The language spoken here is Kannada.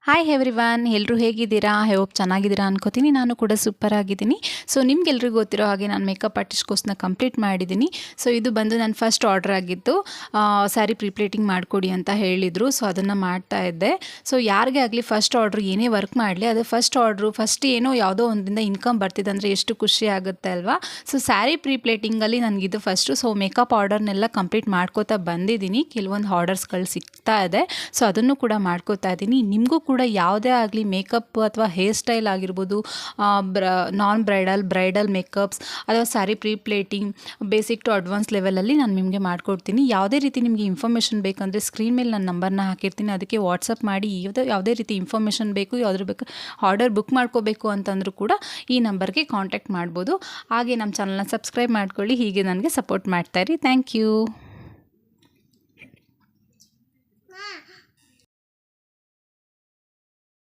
ಹಾಯ್ ಎವ್ರಿವನ್, ಎಲ್ಲರೂ ಹೇಗಿದ್ದೀರಾ? ಐ ಹೋಪ್ ಚೆನ್ನಾಗಿದ್ದೀರಾ ಅನ್ಕೋತೀನಿ. ನಾನು ಕೂಡ ಸೂಪರ್ ಆಗಿದ್ದೀನಿ. ಸೊ ನಿಮ್ಗೆಲ್ರಿಗೂ ಗೊತ್ತಿರೋ ಹಾಗೆ ನಾನು ಮೇಕಪ್ ಆರ್ಟಿಸ್ಟ್ ಕೋರ್ಸ್ನ ಕಂಪ್ಲೀಟ್ ಮಾಡಿದ್ದೀನಿ. ಸೊ ಇದು ಬಂದು ನನ್ನ ಫಸ್ಟ್ ಆರ್ಡರ್ ಆಗಿತ್ತು. ಸ್ಯಾರಿ ಪ್ರಿಪ್ಲೇಟಿಂಗ್ ಮಾಡಿಕೊಡಿ ಅಂತ ಹೇಳಿದರು. ಸೊ ಅದನ್ನು ಮಾಡ್ತಾ ಇದ್ದೆ. ಸೊ ಯಾರಿಗೇ ಆಗಲಿ ಫಸ್ಟ್ ಆರ್ಡ್ರು ಏನೇ ವರ್ಕ್ ಮಾಡಲಿ, ಅದು ಫಸ್ಟ್ ಆರ್ಡ್ರು ಫಸ್ಟ್ ಏನೋ ಯಾವುದೋ ಒಂದಿಂದ ಇನ್ಕಮ್ ಬರ್ತಿದೆ ಅಂದರೆ ಎಷ್ಟು ಖುಷಿ ಆಗುತ್ತೆ ಅಲ್ವಾ? ಸೊ ಸ್ಯಾರಿ ಪ್ರಿಪ್ಲೇಟಿಂಗಲ್ಲಿ ನನಗಿದು ಫಸ್ಟು. ಸೊ ಮೇಕಪ್ ಆರ್ಡರ್ನೆಲ್ಲ ಕಂಪ್ಲೀಟ್ ಮಾಡ್ಕೋತಾ ಬಂದಿದ್ದೀನಿ. ಕೆಲವೊಂದು ಆರ್ಡರ್ಸ್ಗಳು ಸಿಗ್ತಾ ಇದೆ. ಸೊ ಅದನ್ನು ಕೂಡ ಮಾಡ್ಕೋತಾ ಇದ್ದೀನಿ. ನಿಮಗೂ ಕೂಡ ಯಾವುದೇ ಆಗಲಿ ಮೇಕಪ್ ಅಥವಾ ಹೇರ್ ಸ್ಟೈಲ್ ಆಗಿರ್ಬೋದು, ನಾನ್ ಬ್ರೈಡಲ್ ಮೇಕಪ್ಸ್ ಅಥವಾ ಸ್ಯಾರಿ ಪ್ರಿಪ್ಲೇಟಿಂಗ್ ಬೇಸಿಕ್ ಟು ಅಡ್ವಾನ್ಸ್ ಲೆವೆಲಲ್ಲಿ ನಾನು ನಿಮಗೆ ಮಾಡಿಕೊಡ್ತೀನಿ. ಯಾವುದೇ ರೀತಿ ನಿಮಗೆ ಇನ್ಫಾರ್ಮೇಷನ್ ಬೇಕಂದರೆ ಸ್ಕ್ರೀನ್ ಮೇಲೆ ನನ್ನ ನಂಬರ್ನ ಹಾಕಿರ್ತೀನಿ. ಅದಕ್ಕೆ ವಾಟ್ಸಪ್ ಮಾಡಿ ಯಾವುದೇ ರೀತಿ ಇನ್ಫಾರ್ಮೇಷನ್ ಬೇಕು, ಯಾವುದ್ರ ಬೇಕು ಆರ್ಡರ್ ಬುಕ್ ಮಾಡ್ಕೋಬೇಕು ಅಂತಂದರೂ ಕೂಡ ಈ ನಂಬರ್ಗೆ ಕಾಂಟ್ಯಾಕ್ಟ್ ಮಾಡ್ಬೋದು. ಹಾಗೆ ನಮ್ಮ ಚಾನಲ್ನ ಸಬ್ಸ್ಕ್ರೈಬ್ ಮಾಡ್ಕೊಳ್ಳಿ. ಹೀಗೆ ನನಗೆ ಸಪೋರ್ಟ್ ಮಾಡ್ತಾಯಿರಿ. Thank you.